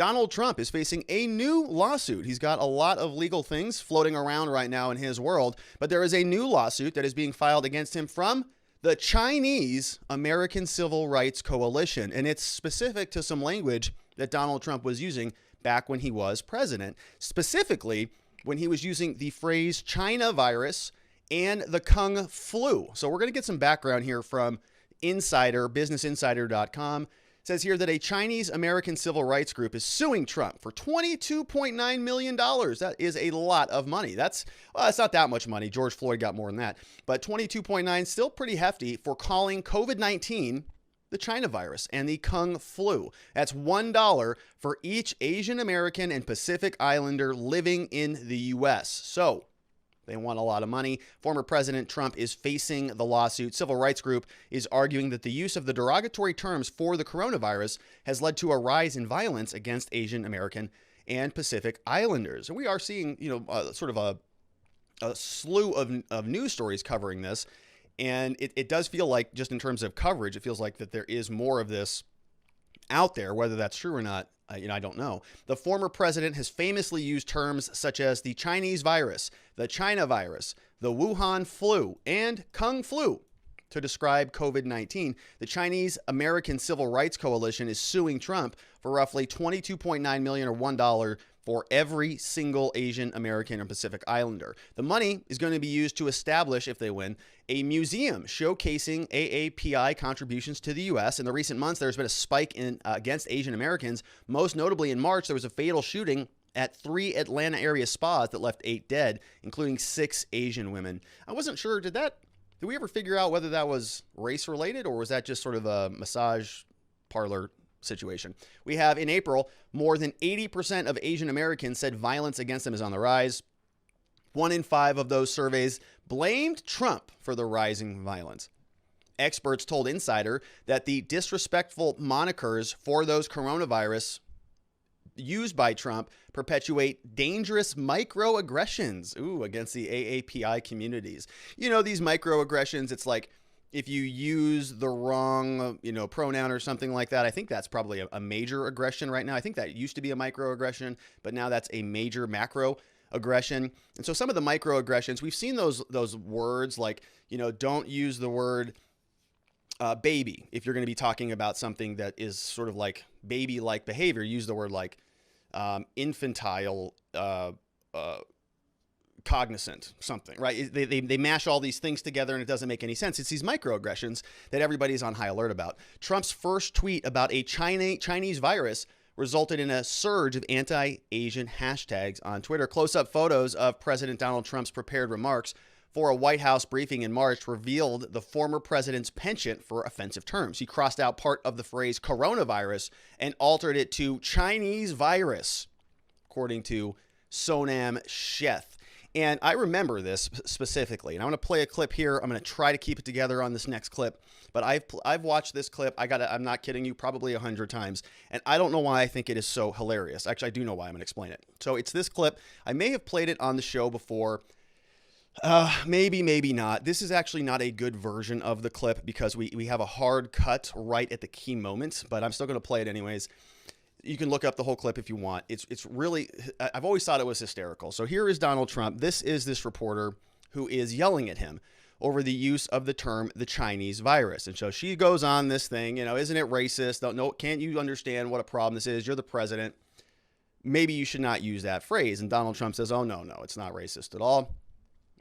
Donald Trump is facing a new lawsuit. He's got a lot of legal things floating around right now in his world, but there is a new lawsuit that is being filed against him from the Chinese American Civil Rights Coalition, and it's specific to some language that Donald Trump was using back when he was president, specifically when he was using the phrase China virus and the Kung flu. So we're going to get some background here from Insider, businessinsider.com. It says here that a Chinese American civil rights group is suing Trump for $22.9 million. That is a lot of money. It's not that much money. George Floyd got more than that. But 22.9, still pretty hefty for calling COVID-19 the China virus and the Kung flu. That's $1 for each Asian American and Pacific Islander living in the U.S. So they want a lot of money. Former President Trump is facing the lawsuit. Civil rights group is arguing that the use of the derogatory terms for the coronavirus has led to a rise in violence against Asian American and Pacific Islanders. And we are seeing, sort of a slew of news stories covering this. And it does feel like, just in terms of coverage, it feels like that there is more of this out there. Whether that's true or not, I don't know. The former president has famously used terms such as the Chinese virus, the China virus, the Wuhan flu, and Kung flu to describe COVID-19. The Chinese American Civil Rights Coalition is suing Trump for roughly $22.9 million or $1 for every single Asian American and Pacific Islander. The money is going to be used to establish, if they win, a museum showcasing AAPI contributions to the U.S. In the recent months, there's been a spike against Asian Americans. Most notably in March, there was a fatal shooting at 3 Atlanta area spas that left 8 dead, including 6 Asian women. I wasn't sure, did we ever figure out whether that was race related or was that just sort of a massage parlor situation? We have in April, more than 80% of Asian Americans said violence against them is on the rise. 1 in 5 of those surveys blamed Trump for the rising violence. Experts told Insider that the disrespectful monikers for those coronavirus used by Trump perpetuate dangerous microaggressions against the AAPI communities. These microaggressions, it's like if you use the wrong, pronoun or something like that. I think that's probably a major aggression right now. I think that used to be a microaggression, but now that's a major macro aggression. And so some of the microaggressions, we've seen those words like, don't use the word baby if you're going to be talking about something that is sort of like baby-like behavior. Use the word like infantile, cognizant, something, right? They mash all these things together and it doesn't make any sense. It's these microaggressions that everybody's on high alert about. Trump's first tweet about a Chinese virus resulted in a surge of anti-Asian hashtags on Twitter. Close-up photos of President Donald Trump's prepared remarks for a White House briefing in March revealed the former president's penchant for offensive terms. He crossed out part of the phrase coronavirus and altered it to Chinese virus, according to Sonam Sheth. And I remember this specifically, and I'm going to play a clip here. I'm going to try to keep it together on this next clip, but I've watched this clip. I'm not kidding you, probably 100 times, and I don't know why I think it is so hilarious. Actually, I do know why. I'm going to explain it. So it's this clip. I may have played it on the show before. Maybe not. This is actually not a good version of the clip because we have a hard cut right at the key moments, but I'm still going to play it anyways. You can look up the whole clip if you want. It's really, I've always thought it was hysterical. So here is Donald Trump. This is this reporter who is yelling at him over the use of the term the Chinese virus. And so she goes on this thing, isn't it racist? No, can't you understand what a problem this is? You're the president. Maybe you should not use that phrase. And Donald Trump says, oh, no, it's not racist at all.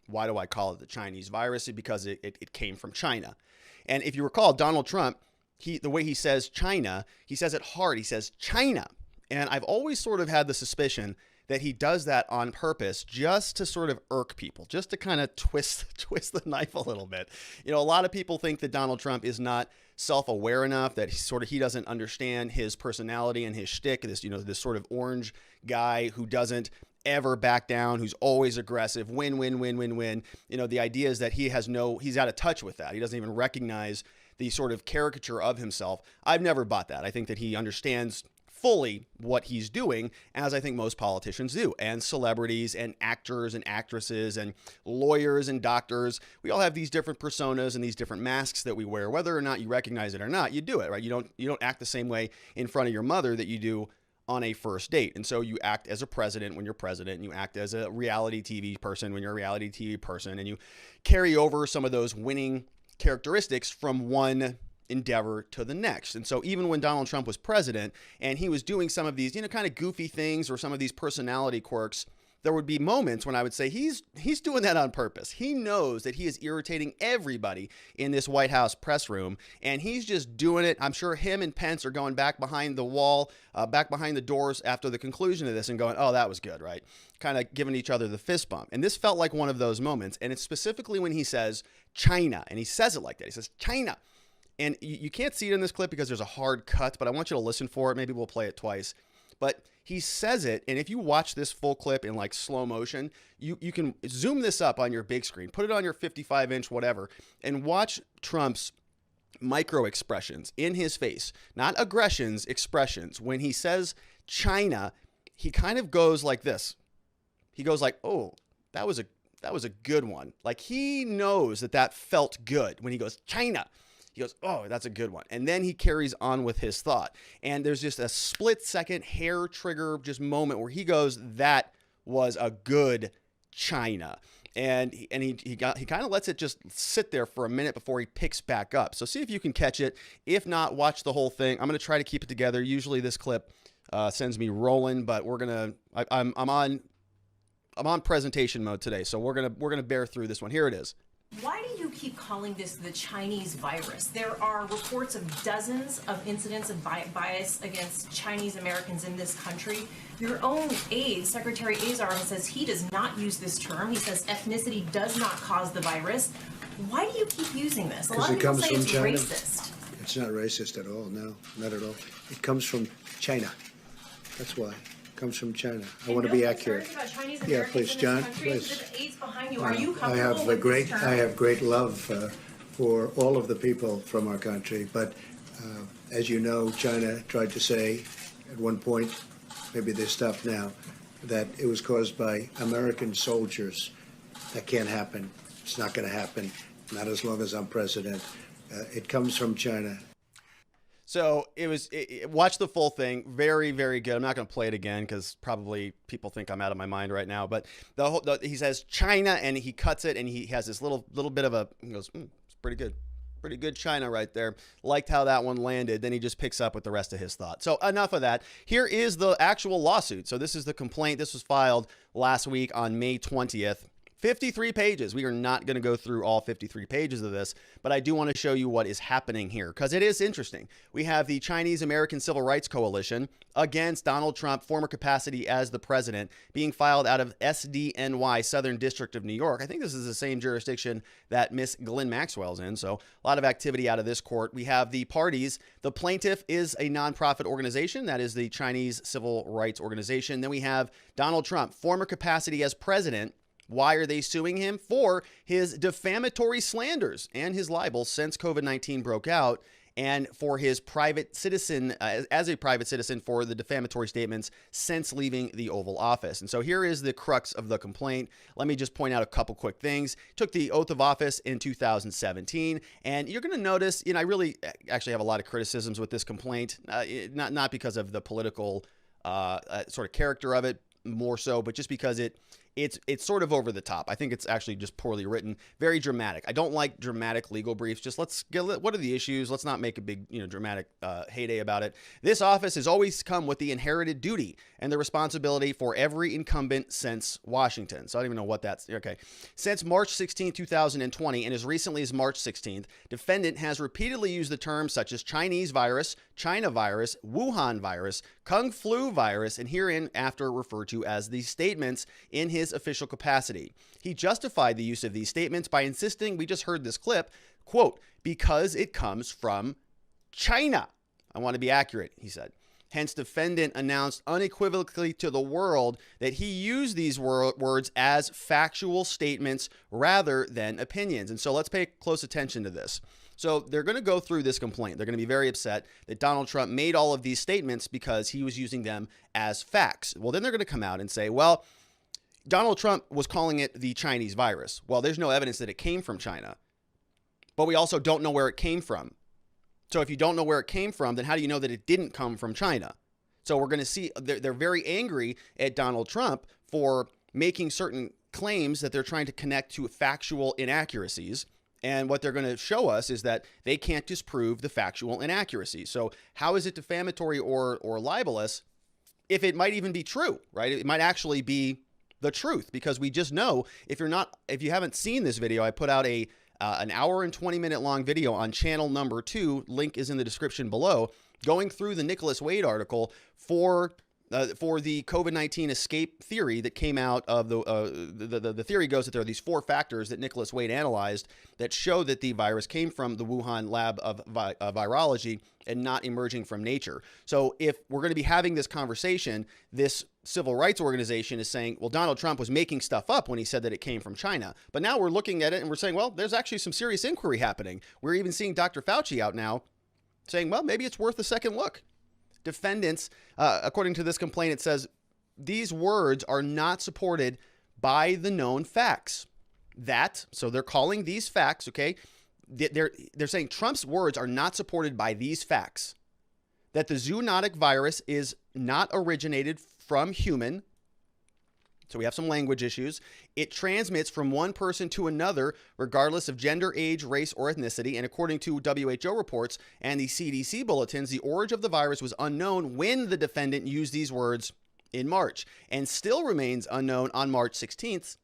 Why do I call it the Chinese virus? Because it came from China. And if you recall, Donald Trump, the way he says China, he says it hard. He says China. And I've always sort of had the suspicion that he does that on purpose just to sort of irk people, just to kind of twist the knife a little bit. A lot of people think that Donald Trump is not self-aware enough, that he doesn't understand his personality and his shtick, this sort of orange guy who doesn't ever back down, who's always aggressive, win. The idea is that he's out of touch with that. He doesn't even recognize the sort of caricature of himself. I've never bought that. I think that he understands fully what he's doing, as I think most politicians do, and celebrities and actors and actresses and lawyers and doctors. We all have these different personas and these different masks that we wear. Whether or not you recognize it or not, you do it, right? You don't act the same way in front of your mother that you do on a first date. And so you act as a president when you're president, and you act as a reality TV person when you're a reality TV person, and you carry over some of those winning characteristics from one endeavor to the next. And so even when Donald Trump was president and he was doing some of these, kind of goofy things or some of these personality quirks, there would be moments when I would say he's doing that on purpose. He knows that he is irritating everybody in this White House press room, and he's just doing it. I'm sure him and Pence are going back behind the wall, back behind the doors after the conclusion of this and going, oh, that was good, right? Kind of giving each other the fist bump. And this felt like one of those moments. And it's specifically when he says China, and he says it like that. He says China. And you can't see it in this clip because there's a hard cut, but I want you to listen for it. Maybe we'll play it twice. But he says it, and if you watch this full clip in like slow motion, you can zoom this up on your big screen, put it on your 55-inch whatever, and watch Trump's micro expressions in his face, not aggressions, expressions. When he says China, he kind of goes like this. He goes like, oh, that was a good one. Like he knows that felt good when he goes China. He goes, oh, that's a good one. And then he carries on with his thought. And there's just a split second hair trigger just moment where he goes, that was a good China. And he kind of lets it just sit there for a minute before he picks back up. So see if you can catch it. If not, watch the whole thing. I'm going to try to keep it together. Usually this clip sends me rolling, but I'm on presentation mode today. So we're going to bear through this one. Here it is. Why do you keep calling this the Chinese virus? There are reports of dozens of incidents of bias against Chinese Americans in this country. Your own aide, Secretary Azar, says he does not use this term. He says ethnicity does not cause the virus. Why do you keep using this? A lot of people say it's racist. It's not racist at all. No, not at all. It comes from China. That's why. Comes from China. I want to be accurate. Yeah, please, John. Please. I have great love for all of the people from our country, but as you know, China tried to say at one point, maybe they stopped now, that it was caused by American soldiers. That can't happen. It's not going to happen. Not as long as I'm president. It comes from China. So watch the full thing. Very, very good. I'm not going to play it again because probably people think I'm out of my mind right now. But he says China and he cuts it and he has this little bit of he goes, it's pretty good. Pretty good China right there. Liked how that one landed. Then he just picks up with the rest of his thought. So enough of that. Here is the actual lawsuit. So this is the complaint. This was filed last week on May 20th. 53 pages. We are not going to go through all 53 pages of this, but I do want to show you what is happening here because it is interesting. We have the Chinese American Civil Rights Coalition against Donald Trump, former capacity as the president, being filed out of SDNY, Southern District of New York. I think this is the same jurisdiction that Miss Ghislaine Maxwell's in, so a lot of activity out of this court. We have the parties. The plaintiff is a nonprofit organization. That is the Chinese Civil Rights Organization. Then we have Donald Trump, former capacity as president. Why are they suing him? For his defamatory slanders and his libel since COVID-19 broke out, and for his private citizen, as a private citizen, for the defamatory statements since leaving the Oval Office. And so here is the crux of the complaint. Let me just point out a couple quick things. Took the oath of office in 2017, and you're going to notice, I really actually have a lot of criticisms with this complaint, not because of the political sort of character of it, more so, but just because it's sort of over the top. I think it's actually just poorly written, very dramatic. I don't like dramatic legal briefs. Just let's get, what are the issues? Let's not make a big, dramatic heyday about it. This office has always come with the inherited duty and the responsibility for every incumbent since Washington. So I don't even know what that's, okay. Since March 16, 2020, and as recently as March 16th, defendant has repeatedly used the terms such as Chinese virus, China virus, Wuhan virus, Kung flu virus, and hereinafter referred to as the statements in his official capacity. He justified the use of these statements by insisting, we just heard this clip, quote, because it comes from China. I want to be accurate, he said. Hence, defendant announced unequivocally to the world that he used these words as factual statements rather than opinions. And so let's pay close attention to this. So they're going to go through this complaint. They're going to be very upset that Donald Trump made all of these statements because he was using them as facts. Well, then they're going to come out and say, well, Donald Trump was calling it the Chinese virus. Well, there's no evidence that it came from China, but we also don't know where it came from. So if you don't know where it came from, then how do you know that it didn't come from China? So we're going to see they're very angry at Donald Trump for making certain claims that they're trying to connect to factual inaccuracies. And what they're going to show us is that they can't disprove the factual inaccuracies. So how is it defamatory or libelous if it might even be true, right? It might actually be the truth, because we just know if you haven't seen this video, I put out an hour and 20-minute long video on channel number 2. Link is in the description below, going through the Nicholas Wade article for the COVID-19 escape theory that came out of the theory goes that there are these 4 factors that Nicholas Wade analyzed that show that the virus came from the Wuhan lab of virology and not emerging from nature. So if we're going to be having this conversation, this civil rights organization is saying, well, Donald Trump was making stuff up when he said that it came from China. But now we're looking at it and we're saying, well, there's actually some serious inquiry happening. We're even seeing Dr. Fauci out now saying, well, maybe it's worth a second look. Defendants, according to this complaint, it says these words are not supported by the known facts. So they're calling these facts, okay? They're saying Trump's words are not supported by these facts. That the zoonotic virus is not originated from human. So we have some language issues. It transmits from one person to another, regardless of gender, age, race, or ethnicity. And according to WHO reports and the CDC bulletins, the origin of the virus was unknown when the defendant used these words in March, and still remains unknown on March 16th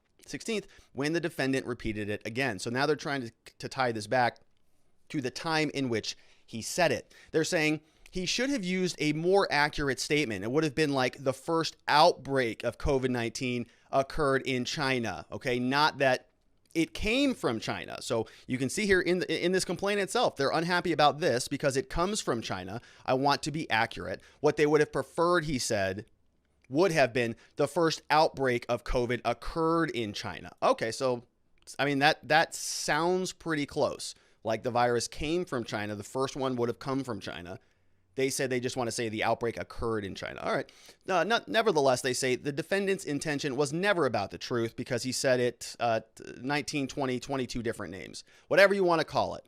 when the defendant repeated it again. So now they're trying to tie this back to the time in which he said it. They're saying he should have used a more accurate statement. It would have been like the first outbreak of COVID-19 occurred in China, okay? Not that it came from China. So you can see here in this complaint itself, they're unhappy about this because it comes from China. I want to be accurate. What they would have preferred, he said, would have been the first outbreak of COVID occurred in China. Okay, so I mean that sounds pretty close. Like the virus came from China. The first one would have come from China. They said they just want to say the outbreak occurred in China. All right. Nevertheless, they say the defendant's intention was never about the truth because he said it 19, 20, 22 different names. Whatever you want to call it,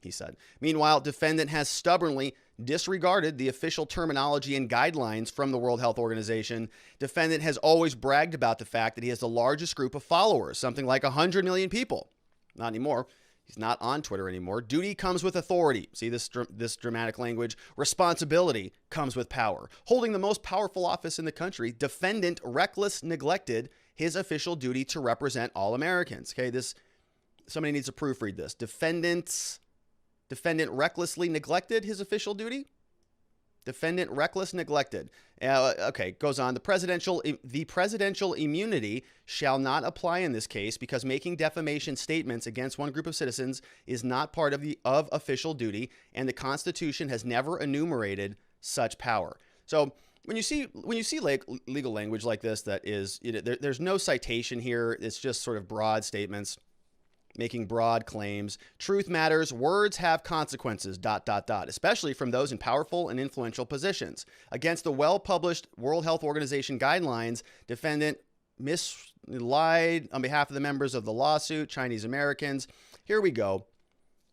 he said. Meanwhile, defendant has stubbornly disregarded the official terminology and guidelines from the World Health Organization. Defendant has always bragged about the fact that he has the largest group of followers, something like 100 million people. Not anymore. He's not on Twitter anymore. Duty comes with authority. See this dramatic language? Responsibility comes with power. Holding the most powerful office in the country, defendant neglected his official duty to represent all Americans. Okay, somebody needs to proofread this. Defendant recklessly neglected his official duty? Defendant reckless neglected. Okay, goes on. The presidential immunity shall not apply in this case because making defamation statements against one group of citizens is not part of official duty, and the Constitution has never enumerated such power. So when you see legal language like this, that is, there's no citation here. It's just sort of broad statements, making broad claims. Truth matters. Words have consequences, ... especially from those in powerful and influential positions. Against the well-published World Health Organization guidelines, defendant lied on behalf of the members of the lawsuit, Chinese Americans. Here we go.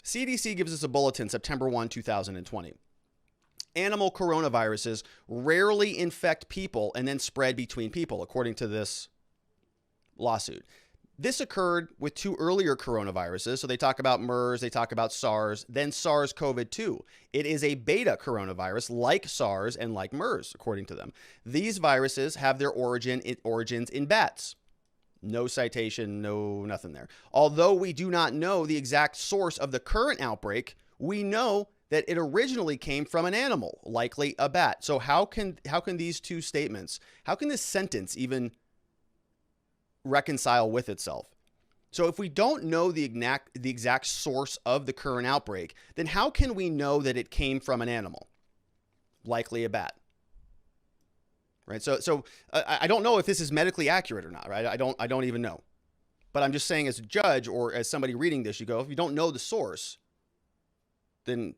CDC gives us a bulletin, September 1, 2020. Animal coronaviruses rarely infect people and then spread between people, according to this lawsuit. This occurred with 2 earlier coronaviruses. So they talk about MERS, they talk about SARS, then SARS-CoV-2. It is a beta coronavirus like SARS and like MERS, according to them. These viruses have their origins in bats. No citation, nothing there. Although we do not know the exact source of the current outbreak, we know that it originally came from an animal, likely a bat. So how can these two statements, how can this sentence even reconcile with itself? So if we don't know the exact source of the current outbreak, then how can we know that it came from an animal, likely a bat? Right. So I don't know if this is medically accurate or not. Right. I don't even know. But I'm just saying, as a judge or as somebody reading this, you go, if you don't know the source, then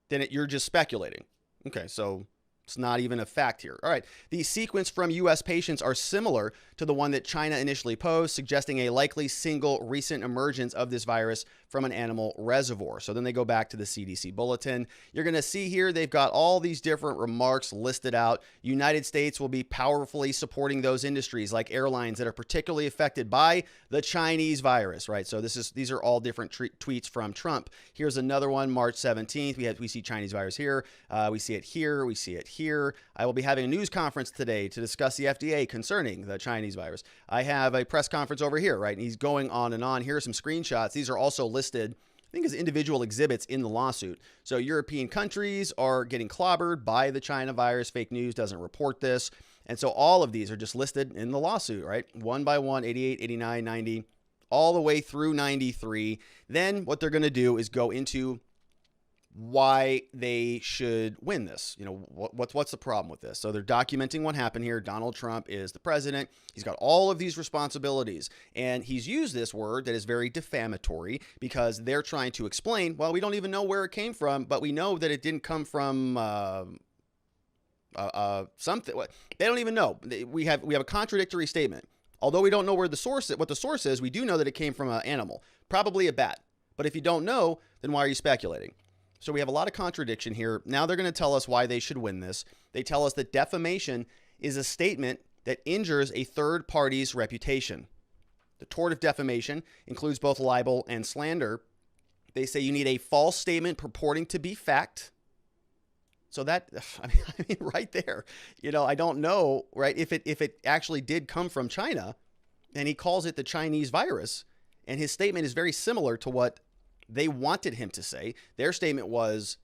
you're just speculating. Okay. So It's not even a fact here. All right. The sequence from U.S. patients are similar to the one that China initially posed, suggesting a likely single recent emergence of this virus from an animal reservoir. So then they go back to the CDC bulletin. You're going to see here they've got all these different remarks listed out. United States will be powerfully supporting those industries like airlines that are particularly affected by the Chinese virus, right? So these are all different tweets from Trump. Here's another one, March 17th. We see Chinese virus here. We see it here. We see it here. I will be having a news conference today to discuss the FDA concerning the Chinese virus. I have a press conference over here, right? And he's going on and on. Here are some screenshots. These are also listed, I think, as individual exhibits in the lawsuit. So European countries are getting clobbered by the China virus. Fake news doesn't report this. And so all of these are just listed in the lawsuit, right? One by one, 88, 89, 90, all the way through 93. Then what they're going to do is go into why they should win this. You know, what's the problem with this? So they're documenting what happened here. Donald Trump is the president. He's got all of these responsibilities, and he's used this word that is very defamatory because they're trying to explain, well, we don't even know where it came from, but we know that it didn't come from something. They don't even know. We have a contradictory statement. Although we don't know where what the source is, we do know that it came from an animal, probably a bat. But if you don't know, then why are you speculating? So we have a lot of contradiction here. Now they're going to tell us why they should win this. They tell us that defamation is a statement that injures a third party's reputation. The tort of defamation includes both libel and slander. They say you need a false statement purporting to be fact. So that, I mean, right there, you know, I don't know, right, if it actually did come from China, and he calls it the Chinese virus, and his statement is very similar to what they wanted him to say. Their statement was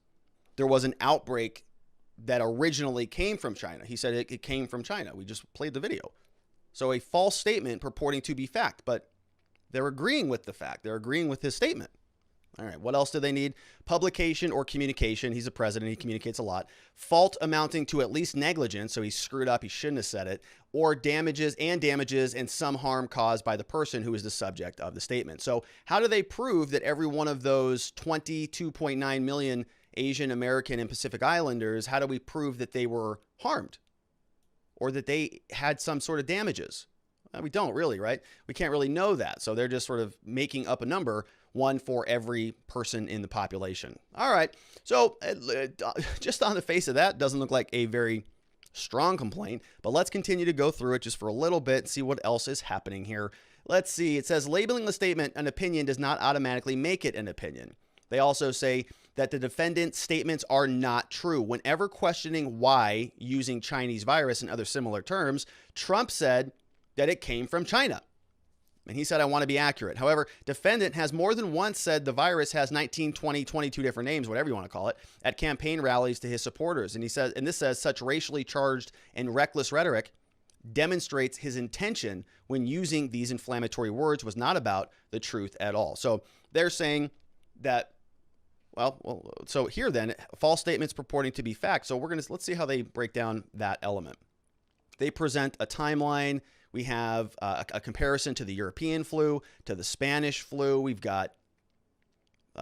there was an outbreak that originally came from China. He said it came from China. We just played the video. So a false statement purporting to be fact, but they're agreeing with the fact. They're agreeing with his statement. All right, what else do they need? Publication or communication. He's a president. He communicates a lot. Fault amounting to at least negligence. So he screwed up. He shouldn't have said it. Or damages and some harm caused by the person who is the subject of the statement. So how do they prove that every one of those 22.9 million Asian American and Pacific Islanders, how do we prove that they were harmed or that they had some sort of damages? We don't really, right? We can't really know that. So they're just sort of making up a number, one for every person in the population. All right. So just on the face of that, doesn't look like a very strong complaint, but let's continue to go through it just for a little bit and see what else is happening here. Let's see. It says labeling the statement an opinion does not automatically make it an opinion. They also say that the defendant's statements are not true. Whenever questioning why using Chinese virus and other similar terms, Trump said that it came from China. And he said, I want to be accurate. However, defendant has more than once said the virus has 19, 20, 22 different names, whatever you want to call it, at campaign rallies to his supporters. And he says, and this says such racially charged and reckless rhetoric demonstrates his intention when using these inflammatory words was not about the truth at all. So they're saying that, well, so here then, false statements purporting to be fact. So let's see how they break down that element. They present a timeline. We have a comparison to the European flu, to the Spanish flu. We've got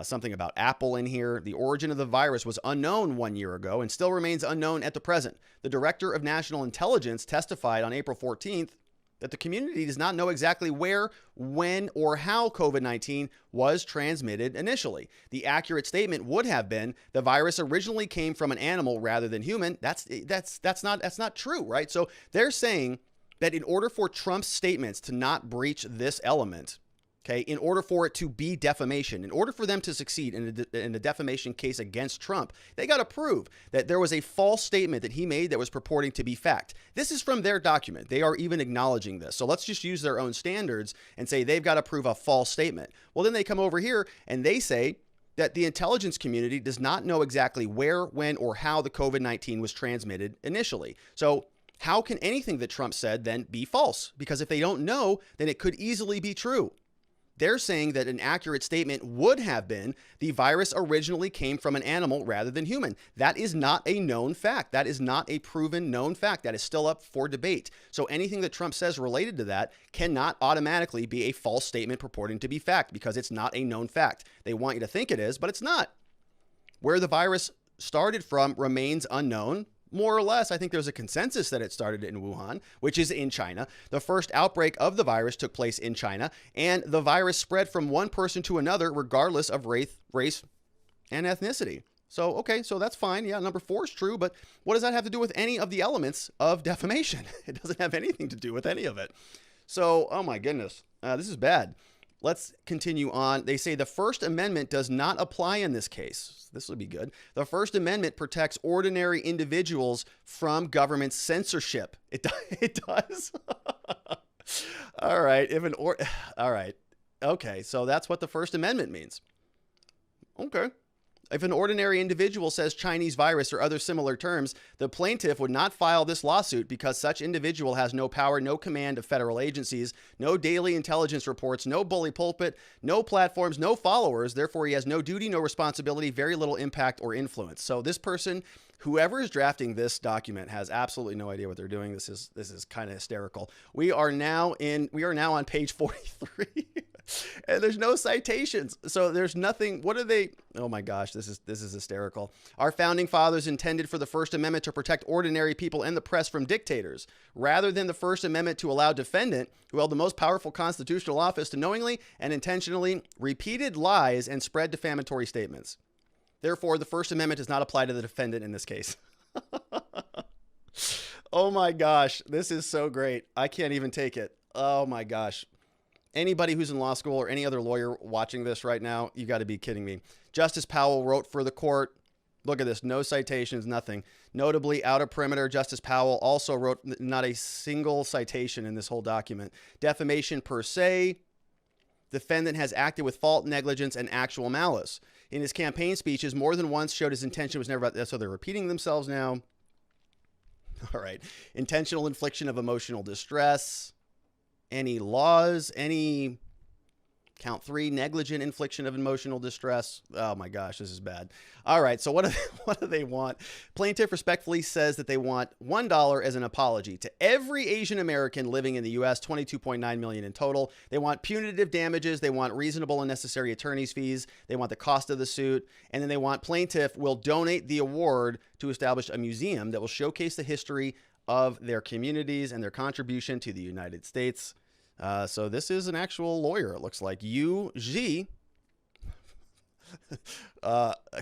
something about Apple in here. The origin of the virus was unknown 1 year ago and still remains unknown at the present. The Director of National Intelligence testified on April 14th that the community does not know exactly where, when, or how COVID-19 was transmitted initially. The accurate statement would have been the virus originally came from an animal rather than human. That's not true, right? So they're saying that in order for Trump's statements to not breach this element, okay, in order for it to be defamation, in order for them to succeed in a defamation case against Trump, they got to prove that there was a false statement that he made that was purporting to be fact. This is from their document. They are even acknowledging this. So let's just use their own standards and say they've got to prove a false statement. Well, then they come over here and they say that the intelligence community does not know exactly where, when, or how the COVID-19 was transmitted initially. So how can anything that Trump said then be false? Because if they don't know, then it could easily be true. They're saying that an accurate statement would have been the virus originally came from an animal rather than human. That is not a known fact. That is not a proven known fact. That is still up for debate. So anything that Trump says related to that cannot automatically be a false statement purporting to be fact because it's not a known fact. They want you to think it is, but it's not. Where the virus started from remains unknown. more or less, I think there's a consensus that it started in Wuhan, which is in China. The first outbreak of the virus took place in China, and the virus spread from one person to another, regardless of race and ethnicity. So, okay, so that's fine. Yeah, number 4 is true, but what does that have to do with any of the elements of defamation? It doesn't have anything to do with any of it. So, oh my goodness, this is bad. Let's continue on. They say the First Amendment does not apply in this case. This would be good. The First Amendment protects ordinary individuals from government censorship. It does. All right. All right. Okay. So that's what the First Amendment means. Okay. If an ordinary individual says Chinese virus or other similar terms, the plaintiff would not file this lawsuit because such individual has no power, no command of federal agencies, no daily intelligence reports, no bully pulpit, no platforms, no followers. Therefore, he has no duty, no responsibility, very little impact or influence. So this person, whoever is drafting this document, has absolutely no idea what they're doing. This is kind of hysterical. We are now on page 43. And there's no citations. So there's nothing. What are they? Oh my gosh, this is hysterical. Our founding fathers intended for the First Amendment to protect ordinary people and the press from dictators, rather than the First Amendment to allow defendant, who held the most powerful constitutional office, to knowingly and intentionally repeated lies and spread defamatory statements. Therefore, the First Amendment does not apply to the defendant in this case. Oh my gosh, this is so great. I can't even take it. Oh my gosh. Anybody who's in law school or any other lawyer watching this right now, you got to be kidding me. Justice Powell wrote for the court. Look at this. No citations, nothing. Notably, out of perimeter, Justice Powell also wrote not a single citation in this whole document. Defamation per se. Defendant has acted with fault, negligence, and actual malice. In his campaign speeches, more than once showed his intention was never about that. So they're repeating themselves now. All right. Intentional infliction of emotional distress. Any laws, any count 3, negligent infliction of emotional distress. Oh my gosh, this is bad. All right, so what do they want? Plaintiff respectfully says that they want $1 as an apology to every Asian American living in the U.S., 22.9 million in total. They want punitive damages. They want reasonable and necessary attorney's fees. They want the cost of the suit. And then they want plaintiff will donate the award to establish a museum that will showcase the history of their communities and their contribution to the United States. So this is an actual lawyer, it looks like. Yu Zhi,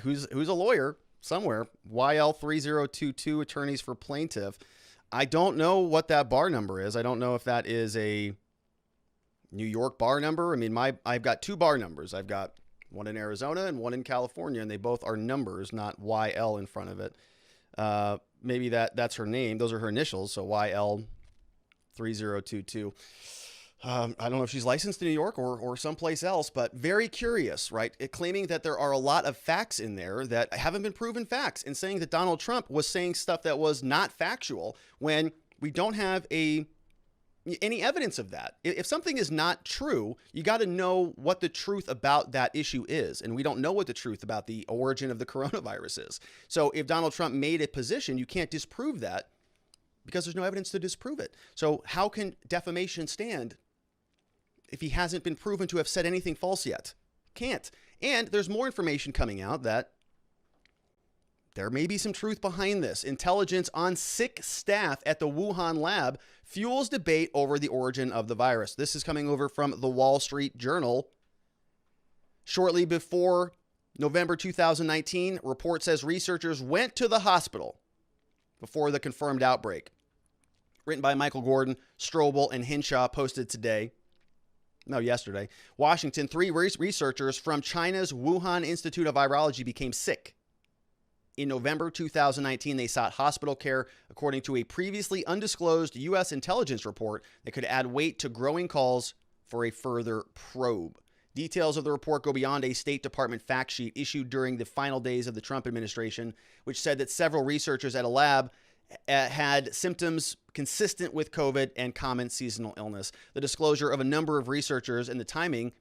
who's a lawyer somewhere. YL3022, attorneys for plaintiff. I don't know what that bar number is. I don't know if that is a New York bar number. I mean, I've got 2 bar numbers. I've got one in Arizona and one in California, and they both are numbers, not YL in front of it. Maybe that's her name. Those are her initials. So YL3022. I don't know if she's licensed in New York or someplace else, but very curious, right? Claiming that there are a lot of facts in there that haven't been proven facts, and saying that Donald Trump was saying stuff that was not factual when we don't have any evidence of that. If something is not true, you got to know what the truth about that issue is. And we don't know what the truth about the origin of the coronavirus is. So if Donald Trump made a position, you can't disprove that because there's no evidence to disprove it. So how can defamation stand if he hasn't been proven to have said anything false yet? Can't. And there's more information coming out that there may be some truth behind this. Intelligence on sick staff at the Wuhan lab fuels debate over the origin of the virus. This is coming over from the Wall Street Journal. Shortly before November 2019, report says researchers went to the hospital before the confirmed outbreak. Written by Michael Gordon, Strobel, and Hinshaw, posted yesterday. Washington, 3 researchers from China's Wuhan Institute of Virology became sick. In November 2019, they sought hospital care, according to a previously undisclosed U.S. intelligence report that could add weight to growing calls for a further probe. Details of the report go beyond a State Department fact sheet issued during the final days of the Trump administration, which said that several researchers at a lab had symptoms consistent with COVID and common seasonal illness. The disclosure of a number of researchers and the timing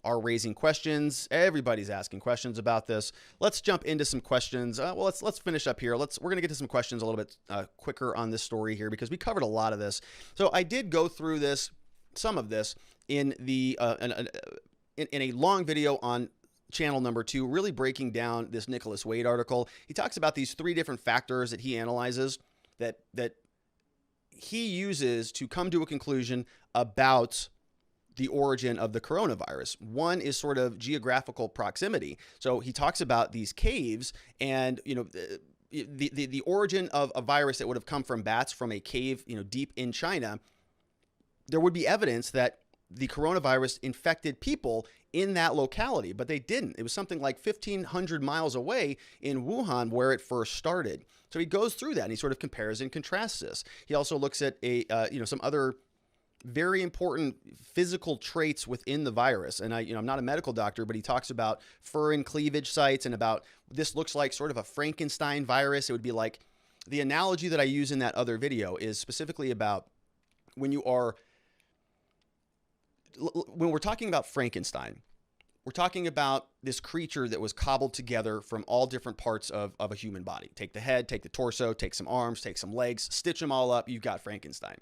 are raising questions. Everybody's asking questions about this. Let's jump into some questions. Let's finish up here. We're going to get to some questions a little bit quicker on this story here because we covered a lot of this. So I did go through some of this in the in a long video on channel number 2, really breaking down this Nicholas Wade article. He talks about these 3 different factors that he analyzes that he uses to come to a conclusion about the origin of the coronavirus. One is sort of geographical proximity. So he talks about these caves and, the origin of a virus that would have come from bats from a cave, deep in China. There would be evidence that the coronavirus infected people in that locality, but they didn't. It was something like 1,500 miles away in Wuhan where it first started. So he goes through that and he sort of compares and contrasts this. He also looks at some other very important physical traits within the virus. And I'm not a medical doctor, but he talks about furin cleavage sites and about this looks like sort of a Frankenstein virus. It would be like the analogy that I use in that other video is specifically about when we're talking about Frankenstein, we're talking about this creature that was cobbled together from all different parts of a human body. Take the head, take the torso, take some arms, take some legs, stitch them all up, you've got Frankenstein.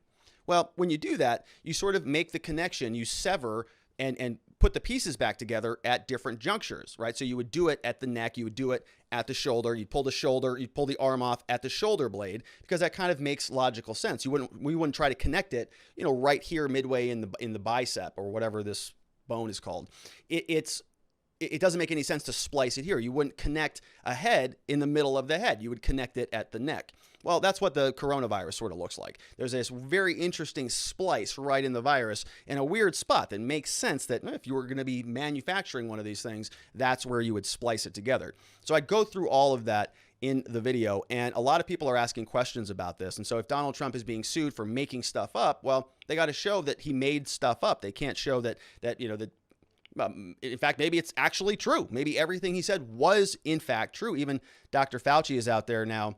Well, when you do that, you sort of make the connection, you sever and put the pieces back together at different junctures, right? So you would do it at the neck, you would do it at the shoulder, you'd pull the arm off at the shoulder blade, because that kind of makes logical sense. We wouldn't try to connect it, right here midway in the bicep or whatever this bone is called. It doesn't make any sense to splice it here. You wouldn't connect a head in the middle of the head. You would connect it at the neck. Well, that's what the coronavirus sort of looks like. There's this very interesting splice right in the virus in a weird spot that makes sense that if you were going to be manufacturing one of these things, that's where you would splice it together. So I go through all of that in the video, and a lot of people are asking questions about this. And so if Donald Trump is being sued for making stuff up, well, they got to show that he made stuff up. They can't show that in fact, maybe it's actually true. Maybe everything he said was in fact true. Even Dr. Fauci is out there now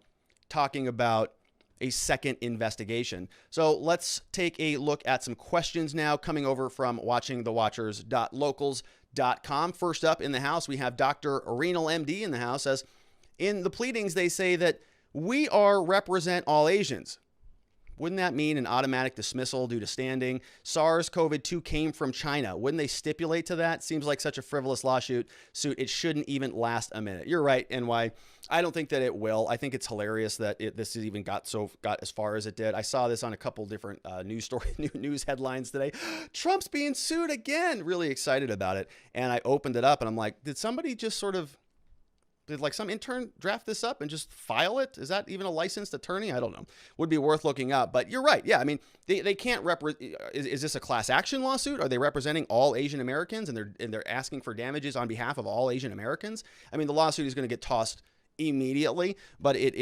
talking about a second investigation. So let's take a look at some questions now coming over from watchingthewatchers.locals.com. First up in the House, we have Dr. Renal MD in the House. Says, in the pleadings, they say that we represent all Asians. Wouldn't that mean an automatic dismissal due to standing? SARS-CoV-2 came from China. Wouldn't they stipulate to that? Seems like such a frivolous lawsuit. It shouldn't even last a minute. You're right, NY. I don't think that it will. I think it's hilarious that this has even got as far as it did. I saw this on a couple different news headlines today. Trump's being sued again. Really excited about it. And I opened it up and I'm like, did somebody just did like some intern draft this up and just file it? Is that even a licensed attorney? I don't know. Would be worth looking up. But you're right. Yeah, I mean, they can't is this a class action lawsuit? Are they representing all Asian Americans and they're asking for damages on behalf of all Asian Americans? I mean, the lawsuit is going to get tossed immediately, but it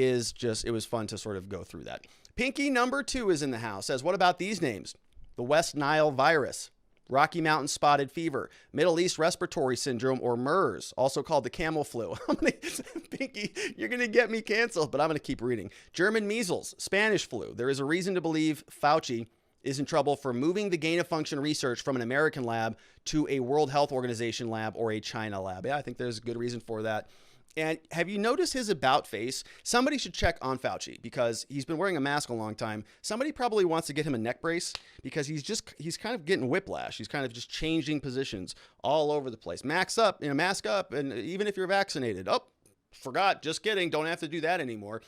was fun to sort of go through that. Pinky number 2 is in the House. Says, what about these names? The West Nile virus, Rocky Mountain spotted fever, Middle East respiratory syndrome, or MERS, also called the camel flu. Pinky, you're going to get me canceled, but I'm going to keep reading. German measles, Spanish flu. There is a reason to believe Fauci is in trouble for moving the gain-of-function research from an American lab to a World Health Organization lab or a China lab. Yeah, I think there's a good reason for that. And have you noticed his about face? Somebody should check on Fauci because he's been wearing a mask a long time. Somebody probably wants to get him a neck brace because he's kind of getting whiplash. He's kind of just changing positions all over the place. Mask up, and even if you're vaccinated. Oh, forgot, just kidding. Don't have to do that anymore.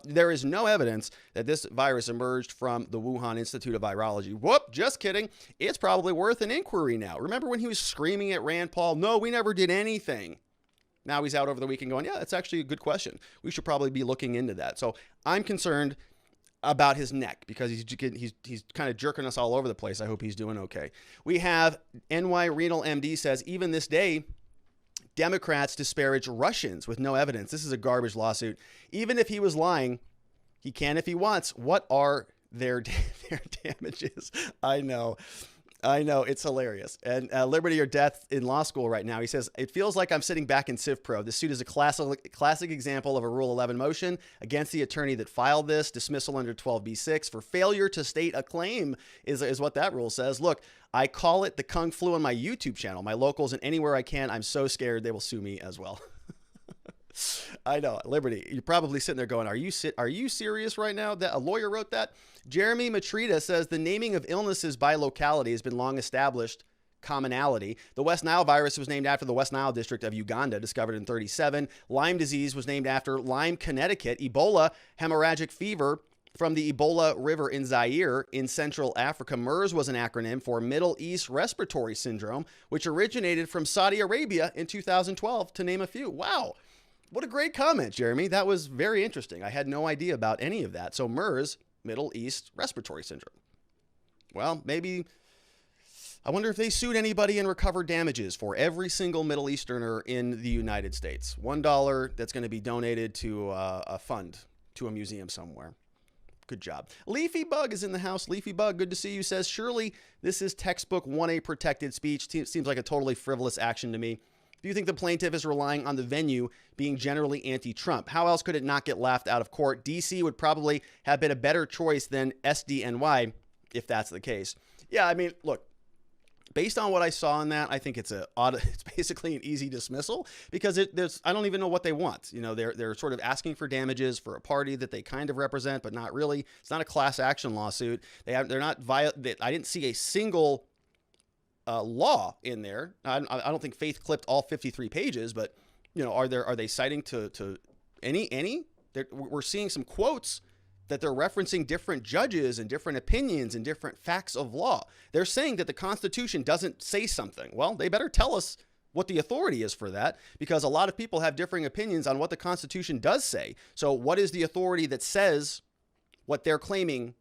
There is no evidence that this virus emerged from the Wuhan Institute of Virology. Whoop, just kidding. It's probably worth an inquiry now. Remember when he was screaming at Rand Paul, no, we never did anything. Now he's out over the weekend going, yeah, that's actually a good question. We should probably be looking into that. So I'm concerned about his neck because he's kind of jerking us all over the place. I hope he's doing okay. We have NY Renal MD says, even this day, Democrats disparage Russians with no evidence. This is a garbage lawsuit. Even if he was lying, he can if he wants. What are their damages? I know, it's hilarious. And Liberty or Death in law school right now. He says, it feels like I'm sitting back in Civ Pro. This suit is a classic example of a Rule 11 motion against the attorney that filed this. Dismissal under 12b-6 for failure to state a claim is what that rule says. Look, I call it the Kung Flu on my YouTube channel, my locals, and anywhere I can. I'm so scared they will sue me as well. I know, Liberty, you're probably sitting there going, are you serious right now? That a lawyer wrote that? Jeremy Matrita says the naming of illnesses by locality has been long established commonality. The West Nile virus was named after the West Nile district of Uganda, discovered in 1937. Lyme disease was named after Lyme, Connecticut. Ebola, hemorrhagic fever, from the Ebola River in Zaire in Central Africa. MERS was an acronym for Middle East Respiratory Syndrome, which originated from Saudi Arabia in 2012, to name a few. Wow. What a great comment, Jeremy. That was very interesting. I had no idea about any of that. So MERS, Middle East Respiratory Syndrome. Well, maybe, I wonder if they sued anybody and recovered damages for every single Middle Easterner in the United States. $1 that's going to be donated to a fund, to a museum somewhere. Good job. Leafy Bug is in the house. Leafy Bug, good to see you, says, surely this is textbook 1A protected speech. Seems like a totally frivolous action to me. Do you think the plaintiff is relying on the venue being generally anti-Trump? How else could it not get laughed out of court? DC would probably have been a better choice than SDNY if that's the case. Yeah, I mean, look, based on what I saw in that, I think it's basically an easy dismissal, because I don't even know what they want. You know, they're sort of asking for damages for a party that they kind of represent, but not really. It's not a class action lawsuit. I didn't see a single law in there. I don't think Faith clipped all 53 pages, but you know, are they citing to any? We're seeing some quotes that they're referencing different judges and different opinions and different facts of law. They're saying that the Constitution doesn't say something. Well, they better tell us what the authority is for that, because a lot of people have differing opinions on what the Constitution does say. So what is the authority that says what they're claiming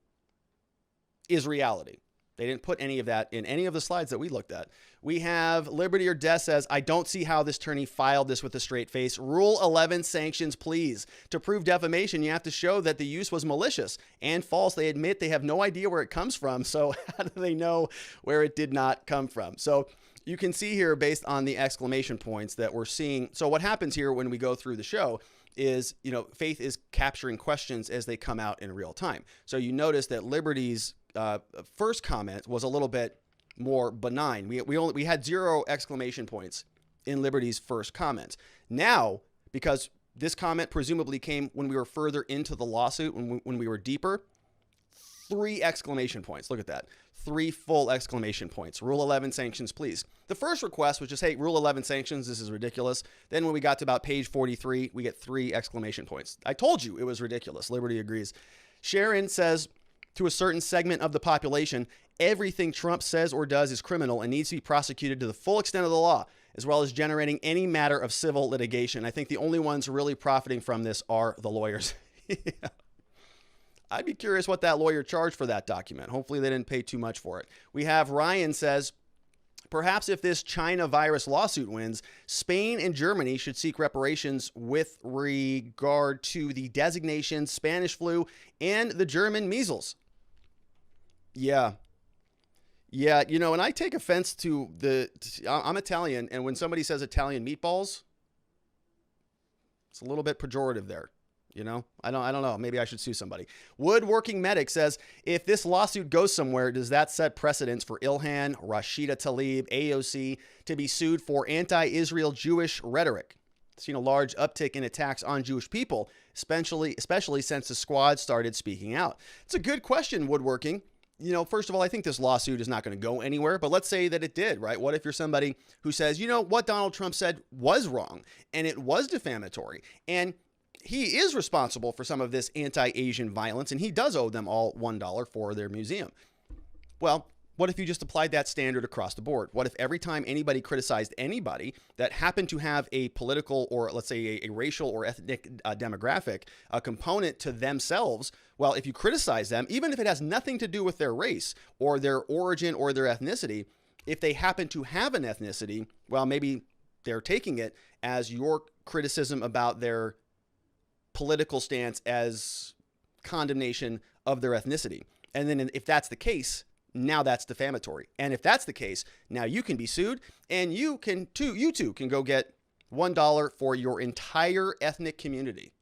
is reality? They didn't put any of that in any of the slides that we looked at. We have Liberty or Death says, I don't see how this attorney filed this with a straight face. Rule 11 sanctions, please. To prove defamation, you have to show that the use was malicious and false. They admit they have no idea where it comes from. So how do they know where it did not come from? So you can see here, based on the exclamation points, that we're seeing. So what happens here when we go through the show is, you know, Faith is capturing questions as they come out in real time. So you notice that Liberty's first comment was a little bit more benign. We had 0 exclamation points in Liberty's first comments. Now, because this comment presumably came when we were further into the lawsuit, when we were deeper, 3 exclamation points. Look at that. 3 full exclamation points. Rule 11 sanctions, please. The first request was just, hey, Rule 11 sanctions, this is ridiculous. Then when we got to about page 43, we get 3 exclamation points. I told you it was ridiculous. Liberty agrees. Sharon says, to a certain segment of the population, everything Trump says or does is criminal and needs to be prosecuted to the full extent of the law, as well as generating any matter of civil litigation. I think the only ones really profiting from this are the lawyers. Yeah. I'd be curious what that lawyer charged for that document. Hopefully they didn't pay too much for it. We have Ryan says, perhaps if this China virus lawsuit wins, Spain and Germany should seek reparations with regard to the designation Spanish flu and the German measles. Yeah. Yeah, you know, and I take offense to I'm Italian, and when somebody says Italian meatballs, it's a little bit pejorative there. You know, I don't know. Maybe I should sue somebody. Woodworking Medic says, if this lawsuit goes somewhere, does that set precedents for Ilhan, Rashida Tlaib, AOC to be sued for anti-Israel Jewish rhetoric? Seen a large uptick in attacks on Jewish people, especially since the squad started speaking out. It's a good question, Woodworking. You know, first of all, I think this lawsuit is not going to go anywhere, but let's say that it did, right? What if you're somebody who says, you know, what Donald Trump said was wrong and it was defamatory, and he is responsible for some of this anti-Asian violence, and he does owe them all $1 for their museum. Well, what if you just applied that standard across the board? What if every time anybody criticized anybody that happened to have a political, or let's say a racial or ethnic demographic component to themselves, well, if you criticize them, even if it has nothing to do with their race or their origin or their ethnicity, if they happen to have an ethnicity, well, maybe they're taking it as your criticism about their political stance as condemnation of their ethnicity. And then if that's the case, now that's defamatory. And if that's the case, now you can be sued, and you too can go get $1 for your entire ethnic community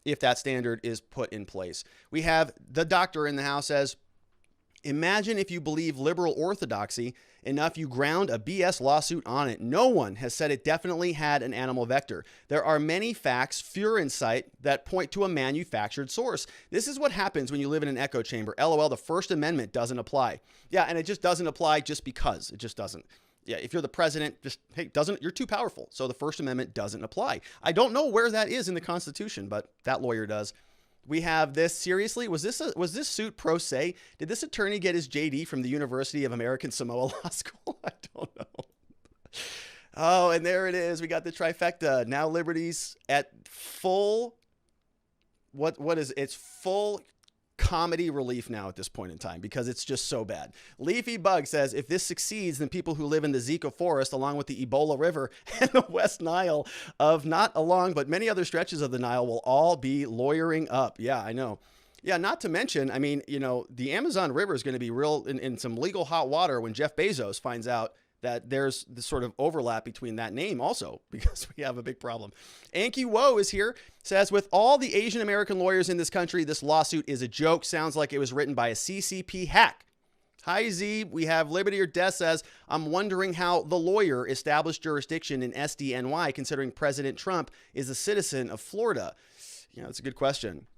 if that standard is put in place. We have the doctor in the house says, Imagine if you believe liberal orthodoxy enough, you ground a BS lawsuit on it. No one has said it definitely had an animal vector. There are many facts, fewer in sight, that point to a manufactured source. This is what happens when you live in an echo chamber. LOL, the First Amendment doesn't apply. Yeah, and it just doesn't apply just because. It just doesn't. Yeah, if you're the president, just, hey, you're too powerful. So the First Amendment doesn't apply. I don't know where that is in the Constitution, but that lawyer does. We have this. Seriously, was this suit pro se? Did this attorney get his JD from the University of American Samoa Law School? I don't know. Oh, and there it is. We got the trifecta. Now Liberty's at full, what is it? It's full comedy relief now at this point in time because it's just so bad. Leafy Bug says, if this succeeds, then people who live in the Zika forest along with the Ebola River and the West Nile of not along, but many other stretches of the Nile will all be lawyering up. Yeah, I know. Yeah, not to mention, I mean, you know, the Amazon River is going to be real in some legal hot water when Jeff Bezos finds out that there's this sort of overlap between that name also, because we have a big problem. Ankiwo is here, says, with all the Asian American lawyers in this country, this lawsuit is a joke. Sounds like it was written by a CCP hack. Hi, Z. We have Liberty or Death says, I'm wondering how the lawyer established jurisdiction in SDNY, considering President Trump is a citizen of Florida. You know, that's a good question.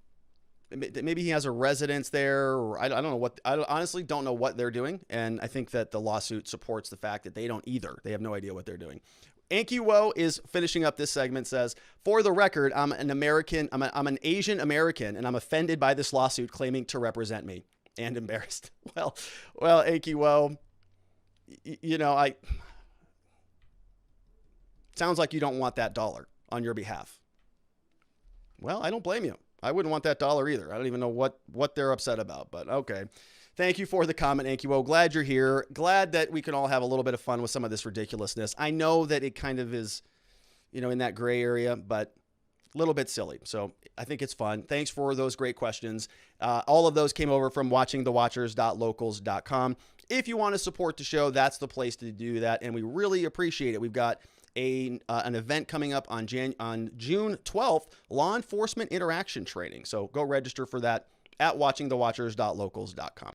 Maybe he has a residence there, or I don't know what. I honestly don't know what they're doing, and I think that the lawsuit supports the fact that they don't either. They have no idea what they're doing. Ankiwo is finishing up this segment. Says, for the record, I'm an American. I'm an Asian American, and I'm offended by this lawsuit claiming to represent me and embarrassed. Well, Ankiwo, you know, sounds like you don't want that dollar on your behalf. Well, I don't blame you. I wouldn't want that dollar either. I don't even know what they're upset about, but okay. Thank you for the comment, Ankiwo. Glad you're here. Glad that we can all have a little bit of fun with some of this ridiculousness. I know that it kind of is, you know, in that gray area, but a little bit silly. So I think it's fun. Thanks for those great questions. All of those came over from watchingthewatchers.locals.com. If you want to support the show, that's the place to do that, and we really appreciate it. We've got an event coming up on June 12th, law enforcement interaction training. So go register for that at watchingthewatchers.locals.com.